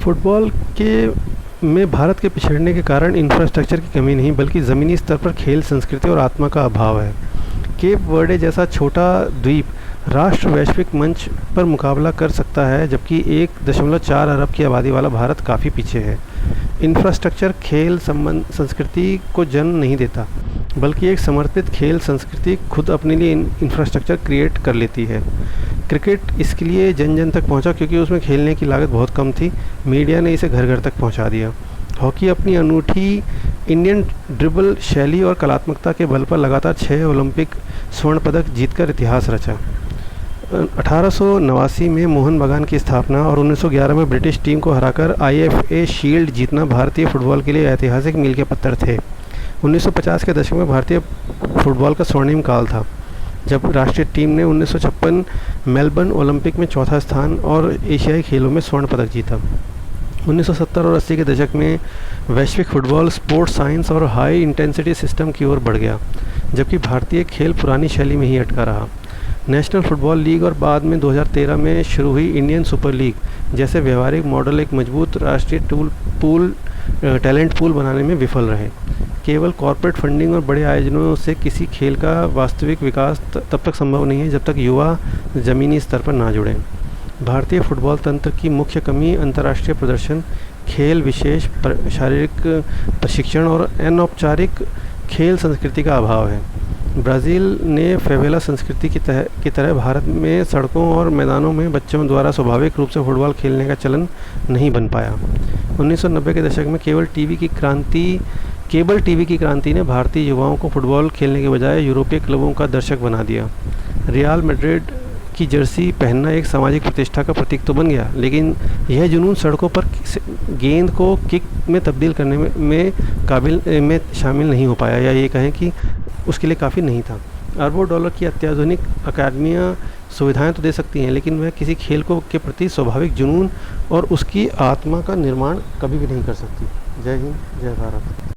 Football के में भारत के पिछड़ने के कारण इंफ्रास्ट्रक्चर की कमी नहीं बल्कि ज़मीनी स्तर पर खेल संस्कृति और आत्मा का अभाव है। केप वर्डे जैसा छोटा द्वीप राष्ट्र वैश्विक मंच पर मुकाबला कर सकता है, जबकि 1.4 अरब की आबादी वाला भारत काफ़ी पीछे है। इंफ्रास्ट्रक्चर खेल संस्कृति को जन्म नहीं देता, बल्कि एक समर्पित खेल संस्कृति खुद अपने लिए इंफ्रास्ट्रक्चर क्रिएट कर लेती है। क्रिकेट इसके लिए जन जन तक पहुंचा क्योंकि उसमें खेलने की लागत बहुत कम थी। मीडिया ने इसे घर घर तक पहुंचा दिया। हॉकी अपनी अनूठी इंडियन ड्रिबल शैली और कलात्मकता के बल पर लगातार 6 ओलंपिक स्वर्ण पदक जीतकर इतिहास रचा। 1889 में मोहन बगान की स्थापना और 1911 में ब्रिटिश टीम को हराकर IFA शील्ड जीतना भारतीय फुटबॉल के लिए ऐतिहासिक मील के पत्थर थे। 1950 के दशक में भारतीय फुटबॉल का स्वर्णिम काल था, जब राष्ट्रीय टीम ने 1956 मेलबर्न ओलंपिक में चौथा स्थान और एशियाई खेलों में स्वर्ण पदक जीता। 1970 और 80 के दशक में वैश्विक फुटबॉल स्पोर्ट्स साइंस और हाई इंटेंसिटी सिस्टम की ओर बढ़ गया, जबकि भारतीय खेल पुरानी शैली में ही अटका रहा। नेशनल फुटबॉल लीग और बाद में 2013 में शुरू हुई इंडियन सुपर लीग जैसे व्यवहारिक मॉडल एक मजबूत राष्ट्रीय टैलेंट पूल बनाने में विफल रहे। केवल कॉर्पोरेट फंडिंग और बड़े आयोजनों से किसी खेल का वास्तविक विकास तब तक संभव नहीं है जब तक युवा ज़मीनी स्तर पर ना जुड़ें। भारतीय फुटबॉल तंत्र की मुख्य कमी अंतर्राष्ट्रीय प्रदर्शन, खेल विशेष शारीरिक प्रशिक्षण और अनौपचारिक खेल संस्कृति का अभाव है। ब्राज़ील ने फेवेला संस्कृति की तरह भारत में सड़कों और मैदानों में बच्चों द्वारा स्वाभाविक रूप से फुटबॉल खेलने का चलन नहीं बन पाया। 1990 के दशक में केबल टीवी की क्रांति ने भारतीय युवाओं को फुटबॉल खेलने के बजाय यूरोपीय क्लबों का दर्शक बना दिया। रियल मैड्रिड की जर्सी पहनना एक सामाजिक प्रतिष्ठा का प्रतीक तो बन गया, लेकिन यह जुनून सड़कों पर गेंद को किक में तब्दील करने में शामिल नहीं हो पाया, या ये कहें कि उसके लिए काफ़ी नहीं था। अरबों डॉलर की अत्याधुनिक अकादमियाँ सुविधाएं तो दे सकती हैं, लेकिन वह किसी खेल के प्रति स्वाभाविक जुनून और उसकी आत्मा का निर्माण कभी भी नहीं कर सकती। जय हिंद, जय भारत।